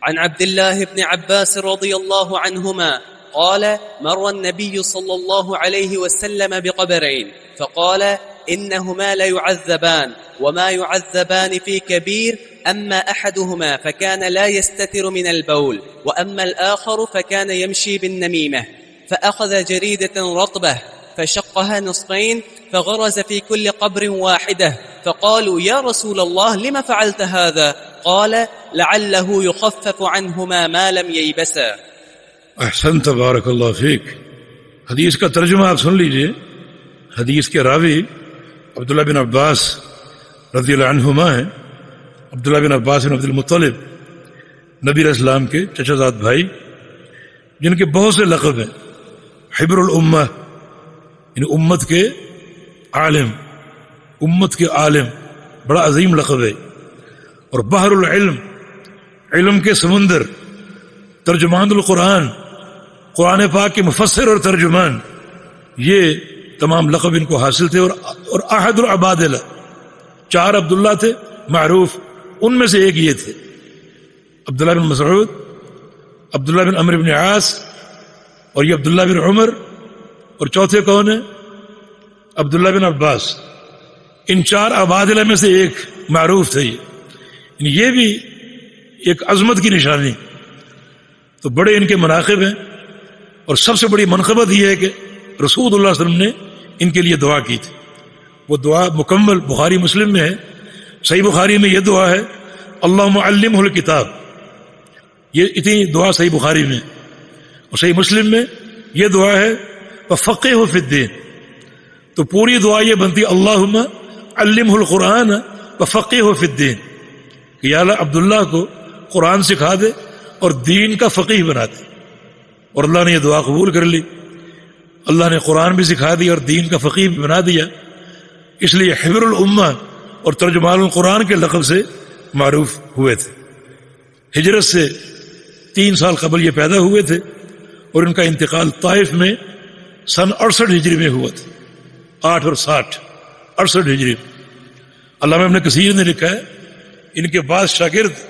عن عبد الله بن عباس رضي الله عنهما قال مر النبي صلى الله عليه وسلم بقبرين فقال إنهما لا يعذبان وما يعذبان في كبير أما أحدهما فكان لا يستتر من البول وأما الآخر فكان يمشي بالنميمة فأخذ جريدة رطبة فشقها نصفين فغرز في كل قبر واحدة فقالوا يا رسول الله لما فعلت هذا قال لعله يخفف عنهما ما لم ييبسا. احسن تبارک اللہ فیک. حدیث کا ترجمہ آپ سن لیجئے. حدیث کے راوی عبداللہ بن عباس رضی اللہ عنہما ہیں. عبداللہ بن عباس بن عبد المطلب نبی علیہ السلام کے چچا زاد بھائی، جن کے بہت سے لقب ہیں. حبر الامہ یعنی امت کے عالم، امت کے عالم، بڑا عظیم لقب ہے. اور بحر العلم، علم کے سمندر، ترجمان القرآن، قرآن پاک کے مفسر اور ترجمان، یہ تمام لقب ان کو حاصل تھے. اور احد العبادلہ، 4 عبداللہ تھے معروف، ان میں سے ایک یہ تھے عبداللہ بن مسعود، عبداللہ بن عمرو بن عاص، اور یہ عبداللہ بن عمر، اور چوتھے کون ہیں؟ عبداللہ بن عباس. ان 4 عبادلہ میں سے ایک معروف تھے. یہ بھی ایک عظمت کی نشانی. تو بڑے ان کے مناقب ہیں. اور سب سے بڑی منقبت یہ ہے کہ رسول اللہ صلی اللہ علیہ وسلم نے ان کے لیے دعا کی تھی. وہ دعا مکمل بخاری مسلم میں ہے. صحیح بخاری میں یہ دعا ہے اللہم علمہ الکتاب، یہ اتنی دعا صحیح بخاری میں. اور صحیح مسلم میں یہ دعا ہے وفقہہ فی الدین. تو پوری دعا یہ بنتی اللہم علمہ القرآن وفقہہ فی الدین، کہ یا اللہ عبداللہ کو قرآن سکھا دے اور دین کا فقیہ بنا دے. اور اللہ نے یہ دعا قبول کر لی. اللہ نے قرآن بھی سکھا دیا اور دین کا فقیہ بھی بنا دیا. اس لیے حبر الامہ اور ترجمان القرآن کے لقب سے معروف ہوئے تھے. ہجرت سے 3 سال قبل یہ پیدا ہوئے تھے اور ان کا انتقال طائف میں سن 68 ہجری میں ہوا تھا. 8 اور 60 68 ہجری میں. علامہ ابن کثیر نے لکھا ہے ان کے بعض شاگرد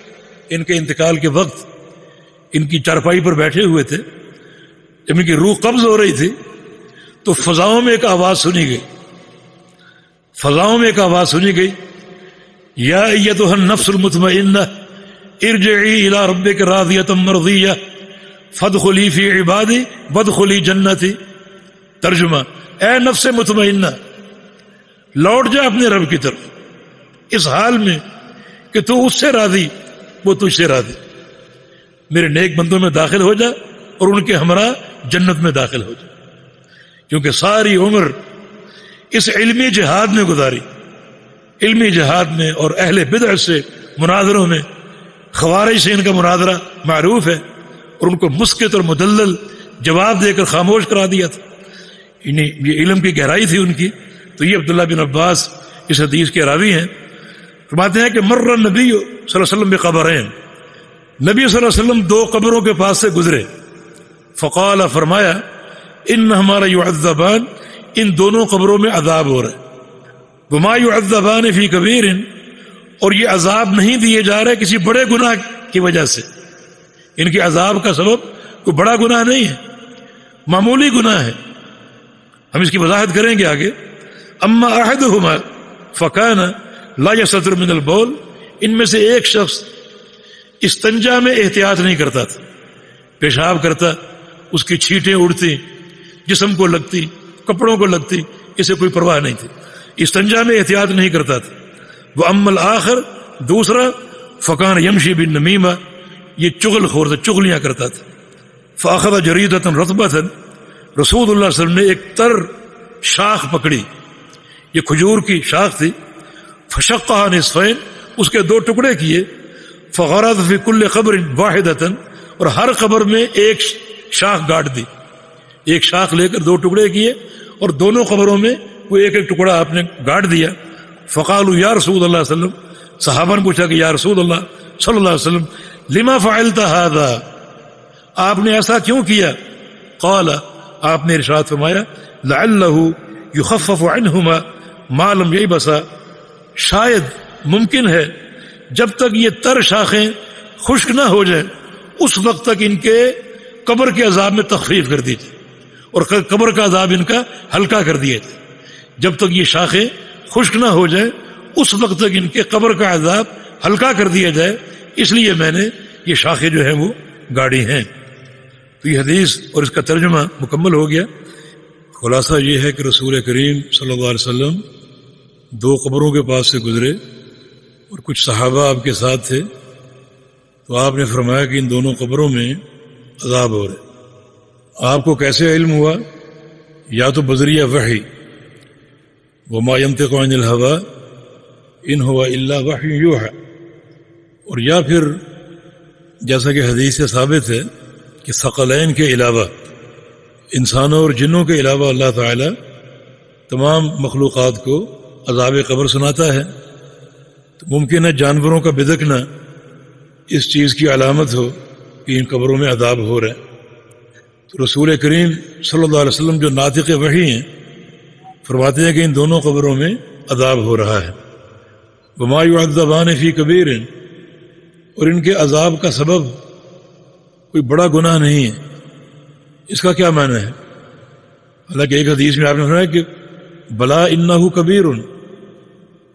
ان کے انتقال کے وقت ان کی چارپائی پر بیٹھے ہوئے تھے. جب ان کی روح قبض ہو رہی تھی تو فضاؤں میں ایک آواز سنی گئی. فضاؤں میں ایک آواز سنی گئی یا ایتھا النفس المطمئنہ ارجعی الی ربک راضیۃ مرضیہ فادخلی فی عبادی وادخلی جنتی. ترجمہ، اے نفس مطمئنہ، لوٹ جا اپنے رب کی طرف اس حال میں کہ تو اس سے راضی، وہ تجھ سے راضی. میرے نیک بندوں میں داخل ہو جا اور ان کے ہمراہ جنت میں داخل ہو جا. کیونکہ ساری عمر اس علمی جہاد میں گزاری، علمی جہاد میں، اور اہل بدع سے مناظروں میں. خوارج سے ان کا مناظرہ معروف ہے اور ان کو مسکت اور مدلل جواب دے کر خاموش کرا دیا تھا. یہ علم کی گہرائی تھی ان کی. تو یہ عبداللہ بن عباس اس حدیث کے راوی ہیں. فرماتے ہیں کہ مر النبی صلی اللہ علیہ وسلم بقبرین، نبی صلی اللہ علیہ وسلم 2 قبروں کے پاس سے گزرے. فقال، فرمایا انہما یعذبان، ان دونوں قبروں میں عذاب ہو رہا ہے. وما یعذبان فی کبیر، اور یہ عذاب نہیں دیے جا رہے کسی بڑے گناہ کی وجہ سے. ان کے عذاب کا سبب کوئی بڑا گناہ نہیں ہے، معمولی گناہ ہے. ہم اس کی وضاحت کریں گے آگے. اما احدہما فکان لا یستتر من البول، ان میں سے ایک شخص استنجا میں احتیاط نہیں کرتا تھا. پیشاب کرتا، اس کی چھینٹیں اڑتی، جسم کو لگتی، کپڑوں کو لگتی، اسے کوئی پرواہ نہیں تھی. استنجا میں احتیاط نہیں کرتا تھا. وہ اما الآخر، دوسرا فکان یمشی بالنمیمہ، یہ چغل خور تھا، چغلیاں کرتا تھا. فاخذ جریدۃ رطبۃ، رسول اللہ صلی اللہ علیہ وسلم نے ایک تر شاخ پکڑی، یہ کھجور کی شاخ تھی. فشقها نصفین، اس کے 2 ٹکڑے کیے. فغرض فی کل قبر واحدۃ، اور ہر قبر میں ایک شاخ گاڑ دی. ایک شاخ لے کر 2 ٹکڑے کیے اور دونوں قبروں میں وہ ایک ایک ٹکڑا آپ نے گاڑ دیا. فقالوا یا رسول اللہ صلی اللہ علیہ وسلم، صحابہ نے پوچھا کہ یا رسول اللہ صلی اللہ علیہ وسلم لما فعلت هذا، آپ نے ایسا کیوں کیا؟ قال، آپ نے ارشاد فرمایا لعلہ یخفف عنہما ما لم یبسا، شاید ممکن ہے جب تک یہ تر شاخیں خشک نہ ہو جائیں اس وقت تک ان کے قبر کے عذاب میں تخفیف کر دی جائے اور قبر کا عذاب ان کا ہلکا کر دیا جائے. جب تک یہ شاخیں خشک نہ ہو جائے اس وقت تک ان کے قبر کا عذاب ہلکا کر دیا جائے، اس لیے میں نے یہ شاخیں جو ہیں وہ گاڑی ہیں. تو یہ حدیث اور اس کا ترجمہ مکمل ہو گیا. خلاصہ یہ ہے کہ رسول کریم صلی اللہ علیہ وسلم 2 قبروں کے پاس سے گزرے اور کچھ صحابہ آپ کے ساتھ تھے، تو آپ نے فرمایا کہ ان دونوں قبروں میں عذاب ہو رہے. آپ کو کیسے علم ہوا؟ یا تو بذریعہ وحی، وما ينطق عن الهوى ان هو الا وحی یوحى، اور یا پھر جیسا کہ حدیث سے ثابت ہے کہ ثقلین کے علاوہ، انسانوں اور جنوں کے علاوہ اللہ تعالی تمام مخلوقات کو عذاب قبر سناتا ہے. تو ممکن ہے جانوروں کا بدکنا اس چیز کی علامت ہو کہ ان قبروں میں عذاب ہو رہا ہے. تو رسول کریم صلی اللہ علیہ وسلم جو ناطق وحی ہیں فرماتے ہیں کہ ان دونوں قبروں میں عذاب ہو رہا ہے. وما يعذبان فی کبیر، اور ان کے عذاب کا سبب کوئی بڑا گناہ نہیں ہے. اس کا کیا معنی ہے؟ حالانکہ ایک حدیث میں آپ نے فرمایا کہ بلا انہ کبیر،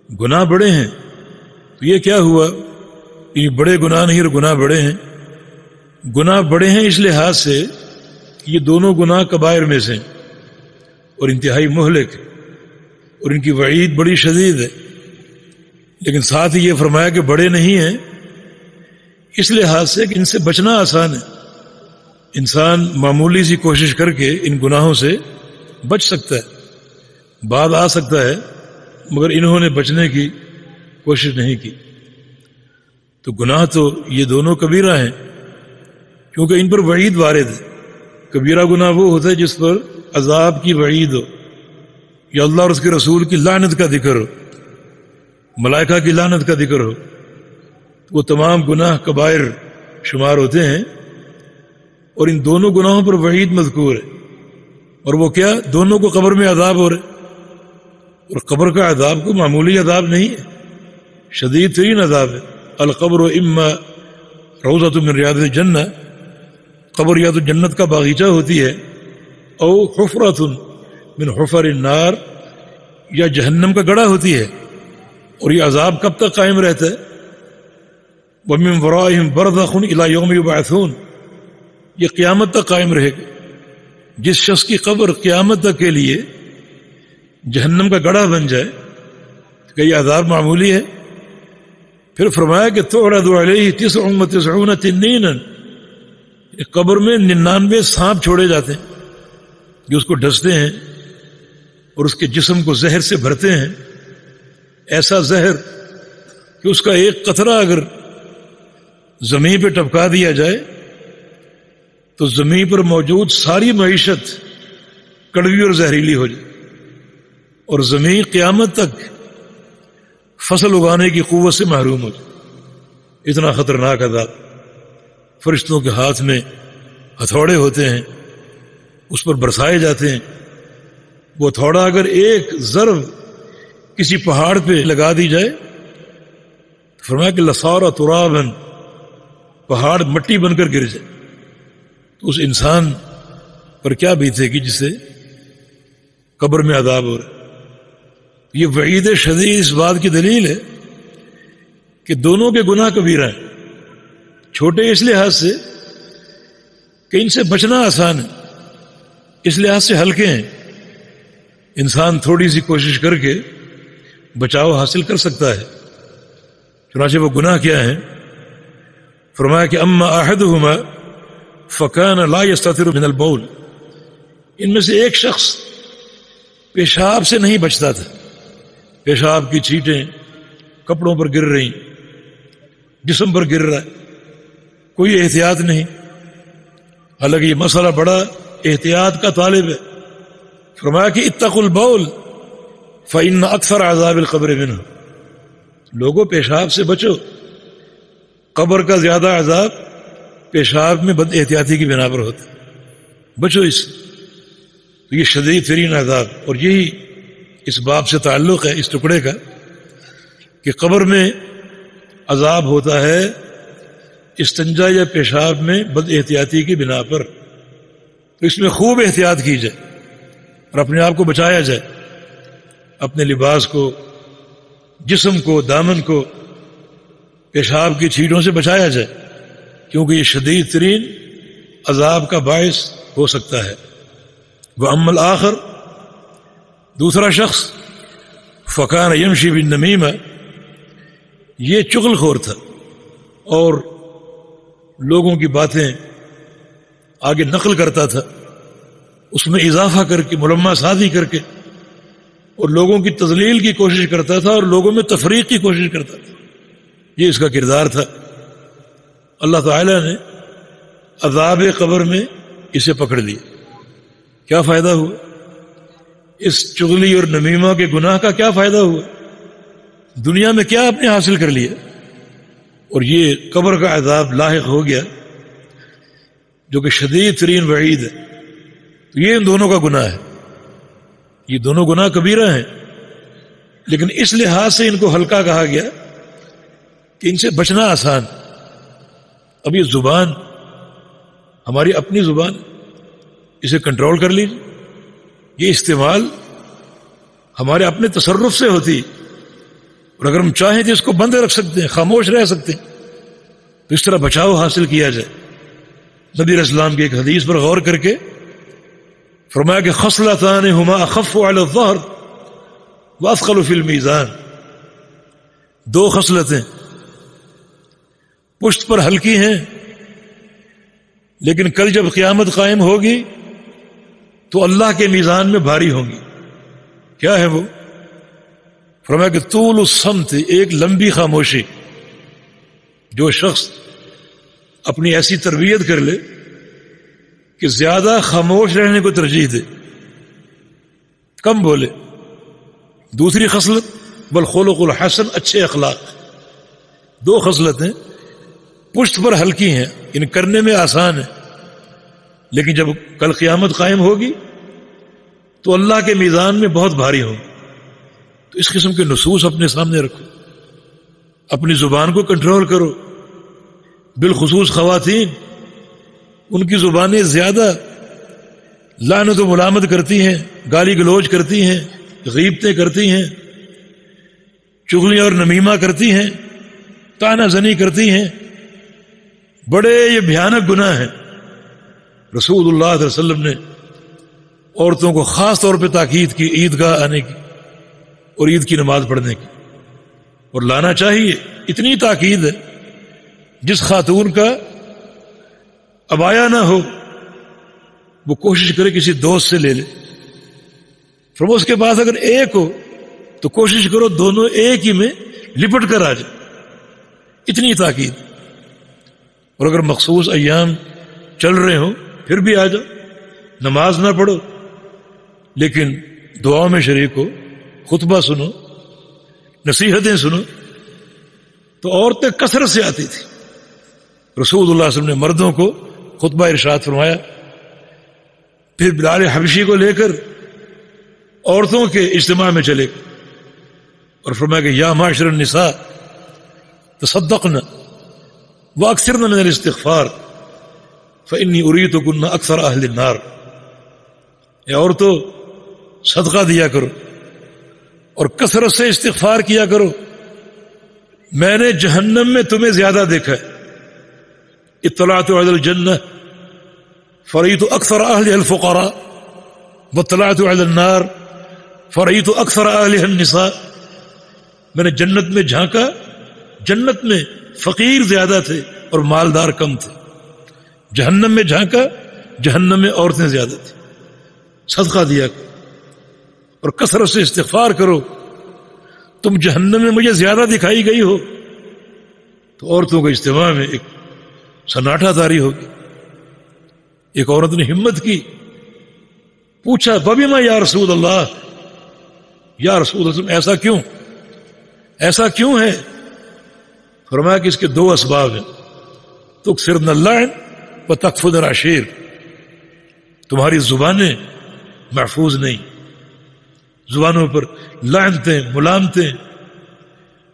گناہ بڑے ہیں. تو یہ کیا ہوا؟ یہ بڑے گناہ نہیں اور گناہ بڑے ہیں. گناہ بڑے ہیں اس لحاظ سے کہ یہ دونوں گناہ کبائر میں سے اور انتہائی مہلک، اور ان کی وعید بڑی شدید ہے. لیکن ساتھ ہی یہ فرمایا کہ بڑے نہیں ہیں اس لحاظ سے کہ ان سے بچنا آسان ہے. انسان معمولی سی کوشش کر کے ان گناہوں سے بچ سکتا ہے، بعد آ سکتا ہے، مگر انہوں نے بچنے کی کوشش نہیں کی. تو گناہ تو یہ دونوں کبیرہ ہیں کیونکہ ان پر وعید وارد ہے. کبیرہ گناہ وہ ہوتا ہے جس پر عذاب کی وعید ہو، یا اللہ اور اس کے رسول کی لعنت کا ذکر ہو، ملائکہ کی لعنت کا ذکر ہو. وہ تمام گناہ کبائر شمار ہوتے ہیں، اور ان دونوں گناہوں پر وعید مذکور ہے. اور وہ کیا؟ دونوں کو قبر میں عذاب ہو رہے. اور قبر کا عذاب کو معمولی عذاب نہیں ہے، شدید ترین عذاب ہے. القبر اما روضۃ من ریاض الجنہ، قبر یا تو جنت کا باغیچہ ہوتی ہے، او حفرۃ من حفر النار، یا جہنم کا گڑھا ہوتی ہے. اور یہ عذاب کب تک قائم رہتا ہے؟ وَمِن وَرَائِهِمْ بَرْزَخٌ إِلَى يَوْمِ يُبْعَثُونَ، یہ قیامت تک قائم رہے گا. جس شخص کی قبر قیامت تک کے لیے جہنم کا گڑھا بن جائے کہ یہ عذاب معمولی ہے. پھر فرمایا کہ تُعْرَضُ عَلَيْهِ 99 تنِّينًا، قبر میں 99 سانپ چھوڑے جاتے ہیں جو اس کو ڈستے ہیں اور اس کے جسم کو زہر سے بھرتے ہیں. ایسا زہر کہ اس کا ایک قطرہ اگر زمین پہ ٹپکا دیا جائے تو زمین پر موجود ساری معیشت کڑوی اور زہریلی ہو جائے، اور زمین قیامت تک فصل اگانے کی قوت سے محروم ہو جائے. اتنا خطرناک عذاب. فرشتوں کے ہاتھ میں ہتھوڑے ہوتے ہیں، اس پر برسائے جاتے ہیں. وہ ہتھوڑا اگر ایک ضرب کسی پہاڑ پہ لگا دی جائے تو فرمایا کہ لصار ترابا، پہاڑ مٹی بن کر گر جائے. تو اس انسان پر کیا بیتے گی جسے قبر میں عذاب ہو رہا ہے. یہ وعید شدید اس بات کی دلیل ہے کہ دونوں کے گناہ کبیرہ ہیں. چھوٹے اس لحاظ سے کہ ان سے بچنا آسان ہے، اس لحاظ سے ہلکے ہیں. انسان تھوڑی سی کوشش کر کے بچاؤ حاصل کر سکتا ہے. چنانچہ وہ گناہ کیا ہیں؟ فرمایا کہ اما احدہما فکان لا یستتر من البول، ان میں سے ایک شخص پیشاب سے نہیں بچتا تھا. پیشاب کی چھینٹیں کپڑوں پر گر رہی، جسم پر گر رہا ہے، کوئی احتیاط نہیں. حالانکہ یہ مسئلہ بڑا احتیاط کا طالب ہے. فرمایا کہ اتقوا البول فإن اکثر عذاب القبر منہ، لوگوں پیشاب سے بچو، قبر کا زیادہ عذاب پیشاب میں بد احتیاطی کی بنا پر ہوتا ہے، بچو اس. تو یہ شدید ترین عذاب. اور یہی اس باب سے تعلق ہے اس ٹکڑے کا کہ قبر میں عذاب ہوتا ہے استنجا یا پیشاب میں بد احتیاطی کی بنا پر، تو اس میں خوب احتیاط کی جائے اور اپنے آپ کو بچایا جائے، اپنے لباس کو، جسم کو، دامن کو پیشاب کی چھینٹوں سے بچایا جائے، کیونکہ یہ شدید ترین عذاب کا باعث ہو سکتا ہے۔ وَأَمَّا الْآخَرُ، دوسرا شخص، فَكَانَ يَمْشِي بِالنَّمِيمَةِ، یہ چغل خور تھا اور لوگوں کی باتیں آگے نقل کرتا تھا، اس میں اضافہ کر کے، ملمہ سازی کر کے، اور لوگوں کی تضلیل کی کوشش کرتا تھا اور لوگوں میں تفریق کی کوشش کرتا تھا۔ یہ اس کا کردار تھا۔ اللہ تعالیٰ نے عذاب قبر میں اسے پکڑ لیا۔ کیا فائدہ ہوا؟ اس چغلی اور نمیمہ کے گناہ کا کیا فائدہ ہوا؟ دنیا میں کیا آپ نے حاصل کر لیا؟ اور یہ قبر کا عذاب لاحق ہو گیا جو کہ شدید ترین وعید ہے۔ تو یہ ان دونوں کا گناہ ہے، یہ دونوں گناہ کبیرہ ہیں، لیکن اس لحاظ سے ان کو ہلکا کہا گیا کہ ان سے بچنا آسان۔ اب یہ زبان ہماری اپنی زبان، اسے کنٹرول کر لیجیے، یہ استعمال ہمارے اپنے تصرف سے ہوتی، اور اگر ہم چاہیں تو اس کو بند رکھ سکتے ہیں، خاموش رہ سکتے ہیں، تو اس طرح بچاؤ حاصل کیا جائے۔ نبی علیہ السلام کی ایک حدیث پر غور کر کے فرمایا کہ خصلتان ہما اخف علی الظہر واثقل فی المیزان، دو خصلتیں پشت پر ہلکی ہیں لیکن کل جب قیامت قائم ہوگی تو اللہ کے میزان میں بھاری ہوں گی۔ کیا ہے وہ؟ فرمایا کہ طول الصمت، ایک لمبی خاموشی۔ جو شخص اپنی ایسی تربیت کر لے کہ زیادہ خاموش رہنے کو ترجیح دے، کم بولے۔ دوسری خصلت والخلق الحسن، اچھے اخلاق۔ دو خصلتیں پشت پر ہلکی ہیں، ان کرنے میں آسان ہے، لیکن جب کل قیامت قائم ہوگی تو اللہ کے میزان میں بہت بھاری ہوں۔ تو اس قسم کے نصوص اپنے سامنے رکھو، اپنی زبان کو کنٹرول کرو۔ بالخصوص خواتین، ان کی زبانیں زیادہ لعنت و ملامت کرتی ہیں، گالی گلوچ کرتی ہیں، غیبتیں کرتی ہیں، چغلیاں اور نمیمہ کرتی ہیں، طعنہ زنی کرتی ہیں۔ بڑے یہ بھیانک گناہ ہیں۔ رسول اللہ صلی اللہ علیہ وسلم نے عورتوں کو خاص طور پہ تاکید کی عیدگاہ آنے کی اور عید کی نماز پڑھنے کی، اور لانا چاہیے۔ اتنی تاکید ہے، جس خاتون کا عبایا نہ ہو وہ کوشش کرے کسی دوست سے لے لے، پھر اس کے بعد اگر ایک ہو تو کوشش کرو دونوں ایک ہی میں لپٹ کر آ جائے۔ اتنی تاکید۔ اور اگر مخصوص ایام چل رہے ہوں پھر بھی آ جاؤ، نماز نہ پڑھو لیکن دعا میں شریک ہو، خطبہ سنو، نصیحتیں سنو۔ تو عورتیں کثرت سے آتی تھی۔ رسول اللہ صلی اللہ علیہ وسلم نے مردوں کو خطبہ ارشاد فرمایا، پھر بلال حبشی کو لے کر عورتوں کے اجتماع میں چلے گئے اور فرمایا کہ یا معاشر النساء تصدقن واکثرن من الاستغفار فانی اریتکن اکثر اہل النار۔ اے عورتوں، صدقہ دیا کرو اور کثرت سے استغفار کیا کرو، میں نے جہنم میں تمہیں زیادہ دیکھا ہے۔ اطلعت علی الجنہ فرأیت اکثر اہلها الفقراء واطلعت علی النار فرأیت اکثر اہلها النساء۔ میں نے جنت میں جھانکا، جنت میں فقیر زیادہ تھے اور مالدار کم تھے۔ جہنم میں جھانکا، جہنم میں عورتیں زیادہ تھیں۔ صدقہ دیا کرو اور کثرت سے استغفار کرو، تم جہنم میں مجھے زیادہ دکھائی گئی ہو۔ تو عورتوں کے اجتماع میں ایک سناٹا طاری ہوگی۔ ایک عورت نے ہمت کی، پوچھا ببیما یا رسول اللہ، یا رسول اللہ ایسا کیوں، ایسا کیوں ہے؟ فرمایا کہ اس کے دو اسباب ہیں، تکثرن اللعن و تکفرن العشیر۔ تمہاری زبانیں محفوظ نہیں، زبانوں پر لعنتیں، ملامتیں،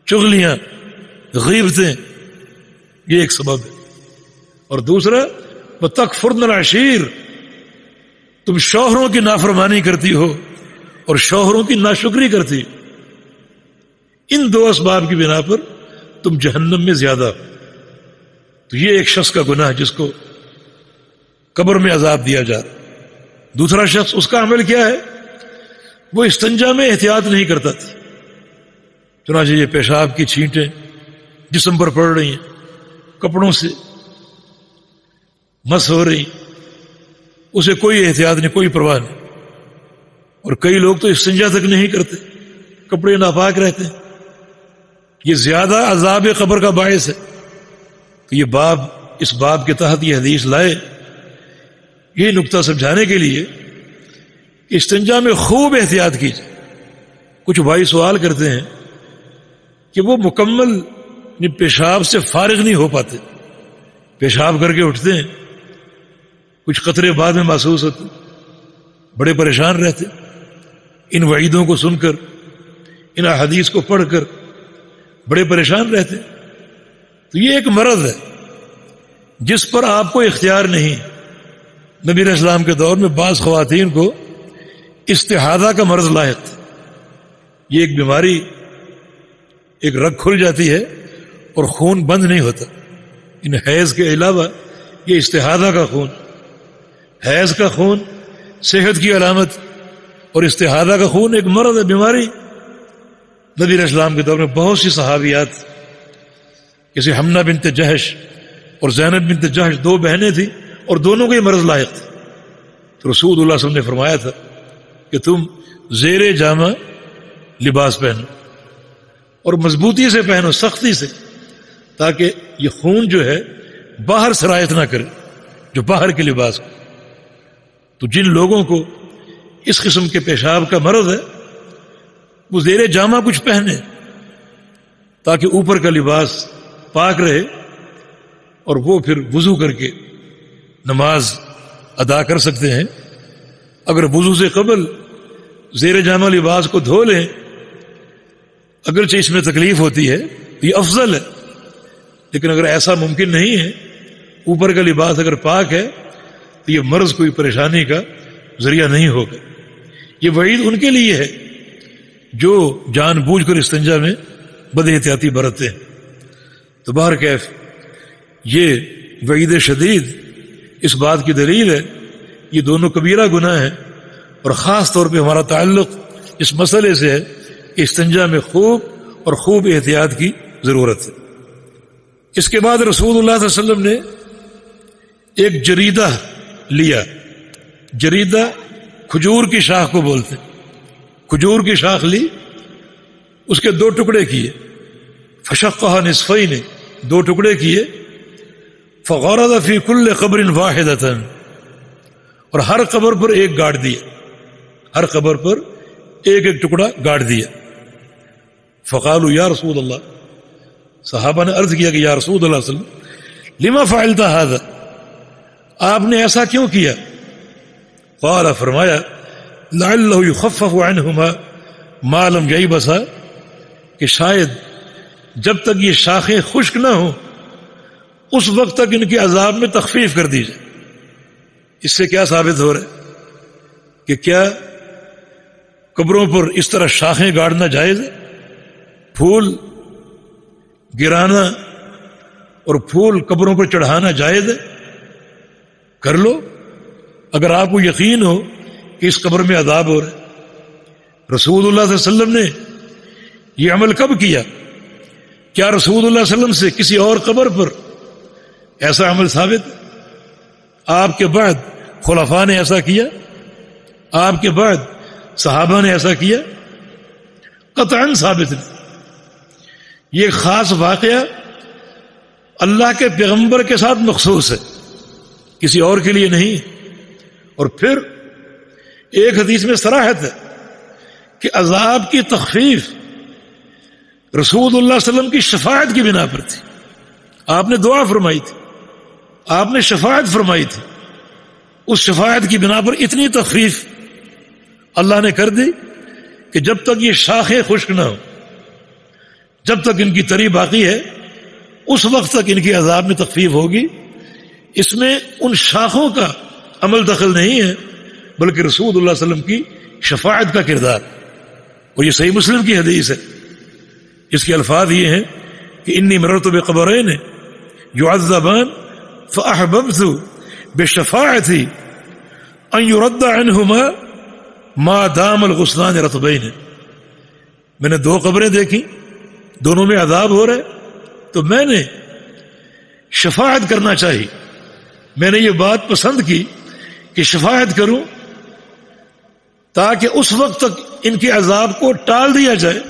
چغلیاں، غیبتیں، یہ ایک سبب ہے۔ اور دوسرا وَتَكْفُرْنَ الْعَشِيرَ، تم شوہروں کی نافرمانی کرتی ہو اور شوہروں کی ناشکری کرتی ہو، ان دو اسباب کی بنا پر تم جہنم میں زیادہ ہو۔ تو یہ ایک شخص کا گناہ جس کو قبر میں عذاب دیا جا رہا۔ دوسرا شخص، اس کا عمل کیا ہے؟ وہ استنجا میں احتیاط نہیں کرتا تھا، چنانچہ یہ پیشاب کی چھینٹیں جسم پر پڑ رہی ہیں، کپڑوں سے مس ہو رہی، اسے کوئی احتیاط نہیں، کوئی پرواہ نہیں۔ اور کئی لوگ تو استنجا تک نہیں کرتے، کپڑے ناپاک رہتے ہیں، یہ زیادہ عذاب قبر کا باعث ہے۔ تو یہ باب، اس باب کے تحت یہ حدیث لائے یہ نقطہ سمجھانے کے لیے کہ استنجا میں خوب احتیاط کیجیے۔ کچھ بھائی سوال کرتے ہیں کہ وہ مکمل پیشاب سے فارغ نہیں ہو پاتے، پیشاب کر کے اٹھتے ہیں، کچھ قطرے بعد میں محسوس ہوتے، بڑے پریشان رہتے، ان وعیدوں کو سن کر، ان احادیث کو پڑھ کر بڑے پریشان رہتے۔ تو یہ ایک مرض ہے جس پر آپ کو اختیار نہیں۔ نبی علیہ السلام کے دور میں بعض خواتین کو استحاضہ کا مرض لاحق تھا۔ یہ ایک بیماری، ایک رگ کھل جاتی ہے اور خون بند نہیں ہوتا۔ ان حیض کے علاوہ یہ استحاضہ کا خون، حیض کا خون صحت کی علامت، اور استحاضہ کا خون ایک مرض ہے، بیماری۔ نبی علیہ السلام کے دور میں بہت سی صحابیات، جیسے حمنہ بنت جہش اور زینب بنت جہش، دو بہنیں تھیں اور دونوں کو یہ مرض لاحق تھا۔ تو رسول اللہ صلی اللہ علیہ وسلم نے فرمایا تھا کہ تم زیر جامہ لباس پہنو اور مضبوطی سے پہنو، سختی سے، تاکہ یہ خون جو ہے باہر سرایت نہ کرے، جو باہر کے لباس کو۔ تو جن لوگوں کو اس قسم کے پیشاب کا مرض ہے وہ زیر جامہ کچھ پہنے تاکہ اوپر کا لباس پاک رہے، اور وہ پھر وضو کر کے نماز ادا کر سکتے ہیں۔ اگر وضو سے قبل زیر جامہ لباس کو دھو لیں، اگرچہ اس میں تکلیف ہوتی ہے، یہ افضل ہے، لیکن اگر ایسا ممکن نہیں ہے، اوپر کا لباس اگر پاک ہے تو یہ مرض کوئی پریشانی کا ذریعہ نہیں ہوگا۔ یہ وعید ان کے لیے ہے جو جان بوجھ کر استنجا میں بد احتیاطی برتتے ہیں۔ تو بہرکیف یہ وعید شدید اس بات کی دلیل ہے یہ دونوں کبیرہ گناہ ہیں، اور خاص طور پہ ہمارا تعلق اس مسئلے سے ہے کہ استنجا میں خوب احتیاط کی ضرورت ہے۔ اس کے بعد رسول اللہ صلی اللہ علیہ وسلم نے ایک جریدہ لیا۔ جریدہ کھجور کی شاخ کو بولتے، کھجور کی شاخ لی، اس کے دو ٹکڑے کیے، فشقها نصفین، دو ٹکڑے کیے، فغرز فی کل قبر واحدۃ، اور ہر قبر پر ایک گاڑ دیا، ہر قبر پر ایک ایک ٹکڑا گاڑ دیا۔ فقالوا یا رسول اللہ، صحابہ نے عرض کیا کہ یا رسول اللہ صلی اللہ علیہ وسلم لما فعلت هذا، آپ نے ایسا کیوں کیا؟ قال، فرمایا لعلہ یخفف عنہما ما لم ییبسا، کہ شاید جب تک یہ شاخیں خشک نہ ہوں اس وقت تک ان کے عذاب میں تخفیف کر دی جائے۔ اس سے کیا ثابت ہو رہا ہے کہ کیا قبروں پر اس طرح شاخیں گاڑنا جائز ہے؟ پھول گرانا اور پھول قبروں پر چڑھانا جائز ہے؟ کر لو اگر آپ کو یقین ہو کہ اس قبر میں عذاب ہو رہا ہے۔ رسول اللہ صلی اللہ علیہ وسلم نے یہ عمل کب کیا؟ کیا رسول اللہ صلی اللہ علیہ وسلم سے کسی اور قبر پر ایسا عمل ثابت؟ آپ کے بعد خلفاء نے ایسا کیا؟ آپ کے بعد صحابہ نے ایسا کیا؟ قطعاً ثابت نہیں۔ یہ خاص واقعہ اللہ کے پیغمبر کے ساتھ مخصوص ہے، کسی اور کے لیے نہیں۔ اور پھر ایک حدیث میں صراحت ہے کہ عذاب کی تخفیف رسول اللہ صلی اللہ علیہ وسلم کی شفاعت کی بنا پر تھی۔ آپ نے دعا فرمائی تھی، آپ نے شفاعت فرمائی تھی، اس شفاعت کی بنا پر اتنی تخفیف اللہ نے کر دی کہ جب تک یہ شاخیں خشک نہ ہوں، جب تک ان کی تری باقی ہے، اس وقت تک ان کے عذاب میں تخفیف ہوگی۔ اس میں ان شاخوں کا عمل دخل نہیں ہے بلکہ رسول اللہ صلی اللہ علیہ وسلم کی شفاعت کا کردار. اور یہ صحیح مسلم کی حدیث ہے. اس کے الفاظ یہ ہیں کہ انی مررت بقبرین يعذبان فاحببت بشفاعتی ان يرد عنهما ما دام الغصنان رطبین. میں نے 2 قبریں دیکھی, دونوں میں عذاب ہو رہے, تو میں نے شفاعت کرنا چاہی. میں نے یہ بات پسند کی کہ شفاعت کروں تاکہ اس وقت تک ان کے عذاب کو ٹال دیا جائے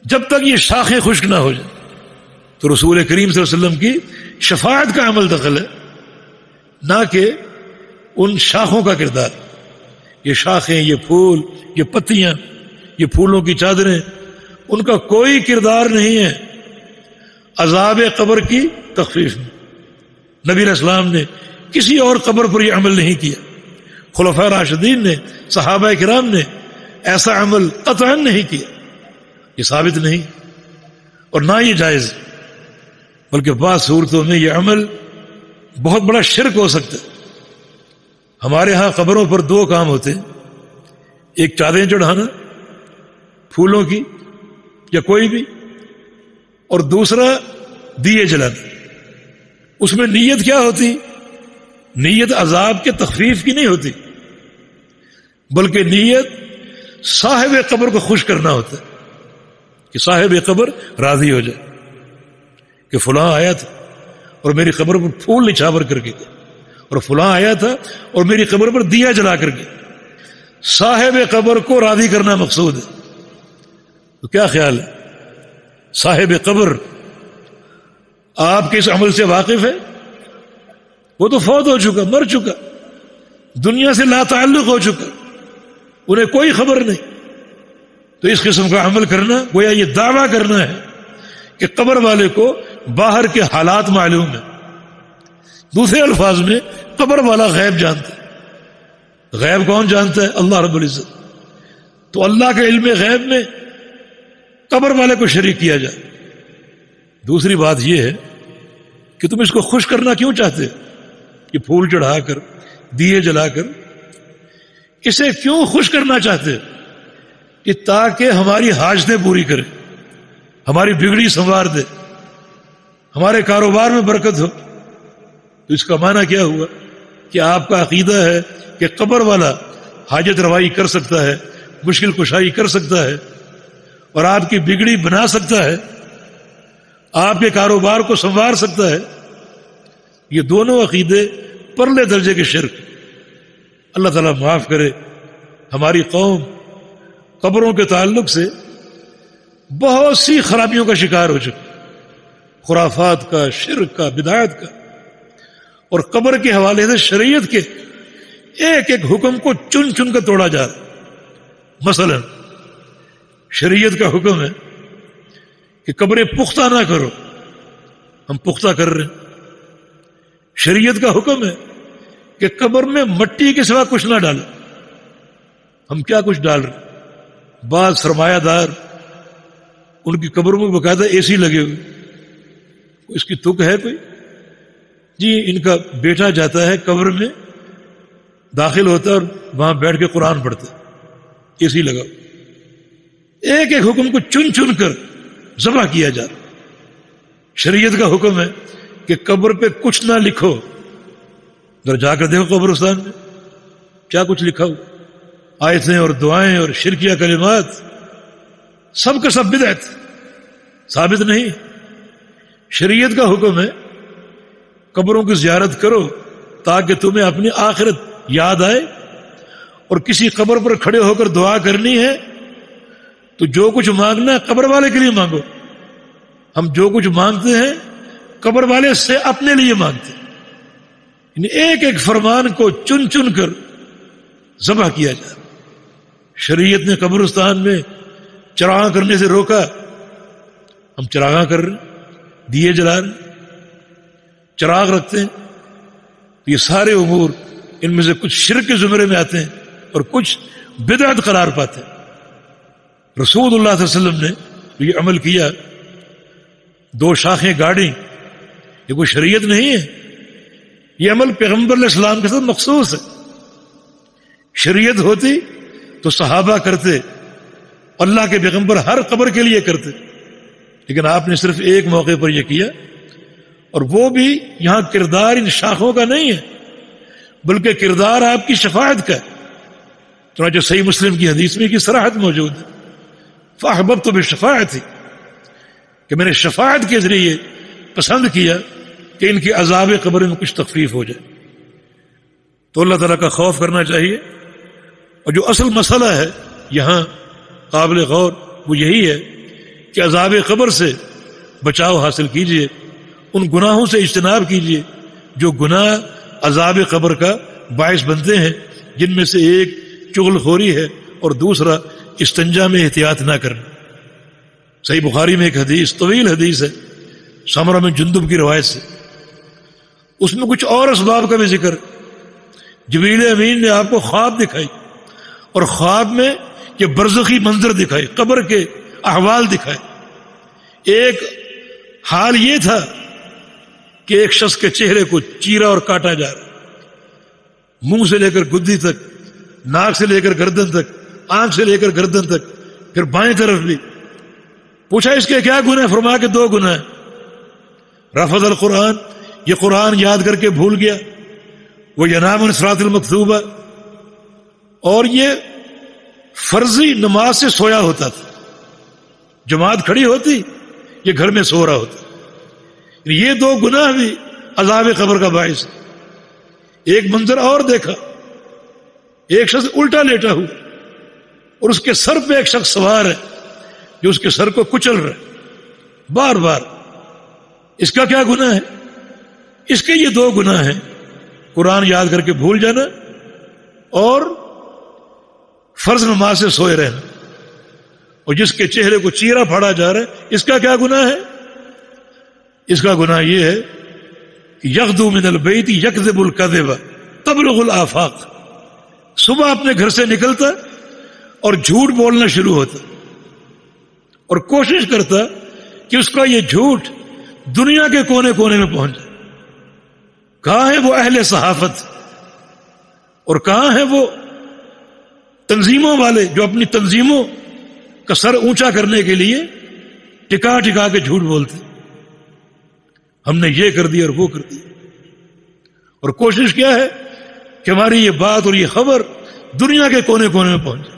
جب تک یہ شاخیں خشک نہ ہو جائیں. تو رسول کریم صلی اللہ علیہ وسلم کی شفاعت کا عمل دخل ہے, نہ کہ ان شاخوں کا کردار. یہ شاخیں, یہ پھول, یہ پتیاں, یہ پھولوں کی چادریں, ان کا کوئی کردار نہیں ہے عذاب قبر کی تخفیف میں. نبی علیہ السلام نے کسی اور قبر پر یہ عمل نہیں کیا. خلفاء راشدین نے, صحابہ کرام نے ایسا عمل قطعاً نہیں کیا. یہ ثابت نہیں اور نہ یہ جائز, بلکہ بعض صورتوں میں یہ عمل بہت بڑا شرک ہو سکتا ہے. ہمارے ہاں قبروں پر 2 کام ہوتے ہیں, ایک چادریں چڑھانا پھولوں کی یا کوئی بھی, اور دوسرا دیے جلانا. اس میں نیت کیا ہوتی؟ نیت عذاب کے تخفیف کی نہیں ہوتی, بلکہ نیت صاحب قبر کو خوش کرنا ہوتا ہے کہ صاحب قبر راضی ہو جائے کہ فلاں آیا تھا اور میری قبر پر پھول نچھاور کر کے گیا, اور فلاں آیا تھا اور میری قبر پر دیا جلا کر گیا. صاحب قبر کو راضی کرنا مقصود ہے. تو کیا خیال ہے, صاحب قبر آپ کے اس عمل سے واقف ہے؟ وہ تو فوت ہو چکا, مر چکا, دنیا سے لا تعلق ہو چکا, انہیں کوئی خبر نہیں. تو اس قسم کا عمل کرنا گویا یہ دعویٰ کرنا ہے کہ قبر والے کو باہر کے حالات معلوم ہیں. دوسرے الفاظ میں قبر والا غیب جانتا ہے. غیب کون جانتا ہے؟ اللہ رب العزت. تو اللہ کے علم غیب میں قبر والے کو شریک کیا جائے. دوسری بات یہ ہے کہ تم اس کو خوش کرنا کیوں چاہتے ہو؟ کہ پھول چڑھا کر, دیے جلا کر اسے کیوں خوش کرنا چاہتے ہو؟ کہ تاکہ ہماری حاجتیں پوری کرے, ہماری بگڑی سنوار دے, ہمارے کاروبار میں برکت ہو. تو اس کا معنی کیا ہوا کہ آپ کا عقیدہ ہے کہ قبر والا حاجت روائی کر سکتا ہے, مشکل کشائی کر سکتا ہے, اور آپ کی بگڑی بنا سکتا ہے, آپ کے کاروبار کو سنوار سکتا ہے. یہ دونوں عقیدے پرلے درجے کے شرک. اللہ تعالیٰ معاف کرے. ہماری قوم قبروں کے تعلق سے بہت سی خرابیوں کا شکار ہو چکی, خرافات کا, شرک کا, بدعات کا, اور قبر کے حوالے سے شریعت کے ایک ایک حکم کو چن چن کر توڑا جا رہا. مثلا شریعت کا حکم ہے کہ قبریں پختہ نہ کرو, ہم پختہ کر رہے ہیں. شریعت کا حکم ہے کہ قبر میں مٹی کے سوا کچھ نہ ڈالو, ہم کیا کچھ ڈال رہے ہیں. بعض سرمایہ دار ان کی قبروں میں باقاعدہ اے سی لگے ہوئے, اس کی تک ہے کوئی؟ جی ان کا بیٹا جاتا ہے قبر میں, داخل ہوتا ہے اور وہاں بیٹھ کے قرآن پڑھتا ہے, اے سی لگا. ایک ایک حکم کو چن چن کر ذبح کیا جا رہا. شریعت کا حکم ہے کہ قبر پہ کچھ نہ لکھو. اگر جا کر دیکھو قبرستان میں کیا کچھ لکھا ہو, آیتیں اور دعائیں اور شرکیہ کلمات, سب کا سب بدعت, ثابت نہیں. شریعت کا حکم ہے قبروں کی زیارت کرو تاکہ تمہیں اپنی آخرت یاد آئے, اور کسی قبر پر کھڑے ہو کر دعا کرنی ہے تو جو کچھ مانگنا ہے قبر والے کے لیے مانگو. ہم جو کچھ مانگتے ہیں قبر والے سے اپنے لیے مانگتے ہیں. یعنی ایک ایک فرمان کو چن چن کر ذبح کیا جائے. شریعت نے قبرستان میں چراغاں کرنے سے روکا, ہم چراغاں کر رہے ہیں, دیے جلا رہے ہیں, چراغ رکھتے ہیں. یہ سارے امور ان میں سے کچھ شرک کے زمرے میں آتے ہیں اور کچھ بدعت قرار پاتے ہیں. رسول اللہ صلی اللہ علیہ وسلم نے یہ عمل کیا, 2 شاخیں گاڑی, یہ کوئی شریعت نہیں ہے. یہ عمل پیغمبر علیہ السلام کے ساتھ مخصوص ہے. شریعت ہوتی تو صحابہ کرتے، اللہ کے پیغمبر ہر قبر کے لیے کرتے، لیکن آپ نے صرف ایک موقع پر یہ کیا، اور وہ بھی یہاں کردار ان شاخوں کا نہیں ہے بلکہ کردار آپ کی شفاعت کا ہے. چنانچہ صحیح مسلم کی حدیث میں کی صراحت موجود ہے، فاحببت بالشفاعت، کہ میں نے شفاعت کے ذریعے پسند کیا کہ ان کی عذاب قبر میں کچھ تخفیف ہو جائے. تو اللہ تعالیٰ کا خوف کرنا چاہیے. اور جو اصل مسئلہ ہے یہاں قابل غور وہ یہی ہے کہ عذاب قبر سے بچاؤ حاصل کیجئے، ان گناہوں سے اجتناب کیجئے جو گناہ عذاب قبر کا باعث بنتے ہیں، جن میں سے ایک چغل خوری ہے اور دوسرا استنجا میں احتیاط نہ کرنا. صحیح بخاری میں ایک حدیث، طویل حدیث ہے، سمرہ میں جندب کی روایت سے، اس میں کچھ اور اسباب کا بھی ذکر. جبریل امین نے آپ کو خواب دکھائی اور خواب میں یہ برزخی منظر دکھائے، قبر کے احوال دکھائے. ایک حال یہ تھا کہ ایک شخص کے چہرے کو چیرا اور کاٹا جا رہا، منہ سے لے کر گدی تک، ناک سے لے کر گردن تک، آنکھ سے لے کر گردن تک، پھر بائیں طرف بھی. پوچھا اس کے کیا گناہ؟ فرمایا کہ 2 گناہ. رفض القرآن، یہ قرآن یاد کر کے بھول گیا، وہ ینام عن الصلاۃ المکتوبہ، اور یہ فرضی نماز سے سویا ہوتا تھا. جماعت کھڑی ہوتی، یہ گھر میں سو رہا ہوتا. یہ 2 گناہ بھی عذاب قبر کا باعث ہے. ایک منظر اور دیکھا، ایک شخص الٹا لیٹا ہوا اور اس کے سر پہ ایک شخص سوار ہے جو اس کے سر کو کچل رہا ہے بار بار. اس کا کیا گناہ ہے؟ اس کے یہ 2 گناہ ہیں، قرآن یاد کر کے بھول جانا اور فرض نماز سے سوئے رہنا. اور جس کے چہرے کو چیرا پھاڑا جا رہا ہے، اس کا کیا گناہ ہے؟ اس کا گناہ یہ ہے کہ یغدو من البیت یکذب الکذب تبلغ الآفاق. صبح اپنے گھر سے نکلتا اور جھوٹ بولنا شروع ہوتا اور کوشش کرتا کہ اس کا یہ جھوٹ دنیا کے کونے کونے میں پہنچ جائے. کہاں ہے وہ اہل صحافت اور کہاں ہے وہ تنظیموں والے جو اپنی تنظیموں کا سر اونچا کرنے کے لیے ٹکا ٹکا کے جھوٹ بولتے. ہم نے یہ کر دیا اور وہ کر دیا، اور کوشش کیا ہے کہ ہماری یہ بات اور یہ خبر دنیا کے کونے کونے میں پہنچے.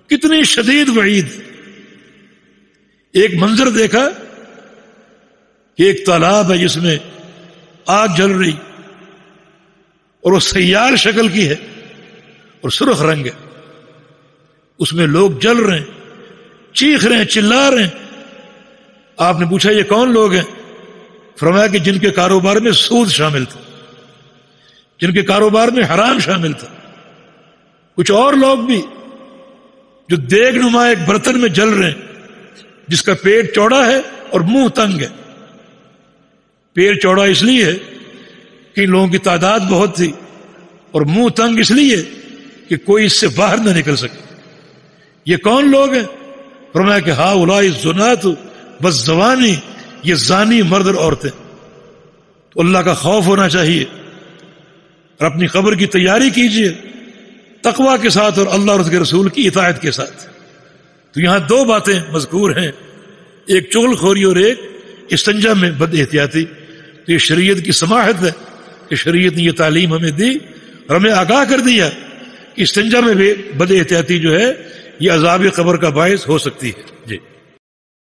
کتنی شدید وعید. ایک منظر دیکھا کہ ایک تالاب ہے جس میں آگ جل رہی اور وہ سیال شکل کی ہے اور سرخ رنگ ہے، اس میں لوگ جل رہے ہیں، چیخ رہے ہیں، چلا رہے ہیں. آپ نے پوچھا یہ کون لوگ ہیں؟ فرمایا کہ جن کے کاروبار میں سود شامل تھا، جن کے کاروبار میں حرام شامل تھا. کچھ اور لوگ بھی جو دیگ نما ایک برتن میں جل رہے ہیں، جس کا پیٹ چوڑا ہے اور منہ تنگ ہے. پیٹ چوڑا اس لیے ہے کہ ان لوگوں کی تعداد بہت تھی، اور منہ تنگ اس لیے کہ کوئی اس سے باہر نہ نکل سکے. یہ کون لوگ ہیں؟ فرمایا کہ ہؤلاء الزنات والزوانی، یہ زانی مرد اور عورتیں. تو اللہ کا خوف ہونا چاہیے اور اپنی قبر کی تیاری کیجیے تقوی کے ساتھ اور اللہ اور اس کے رسول کی اطاعت کے ساتھ. تو یہاں 2 باتیں مذکور ہیں، ایک چغل خوری اور ایک استنجا میں بد احتیاطی. تو یہ شریعت کی سماحت ہے کہ شریعت نے یہ تعلیم ہمیں دی اور ہمیں آگاہ کر دیا کہ استنجا میں بھی بد احتیاطی جو ہے یہ عذاب قبر کا باعث ہو سکتی ہے. جی.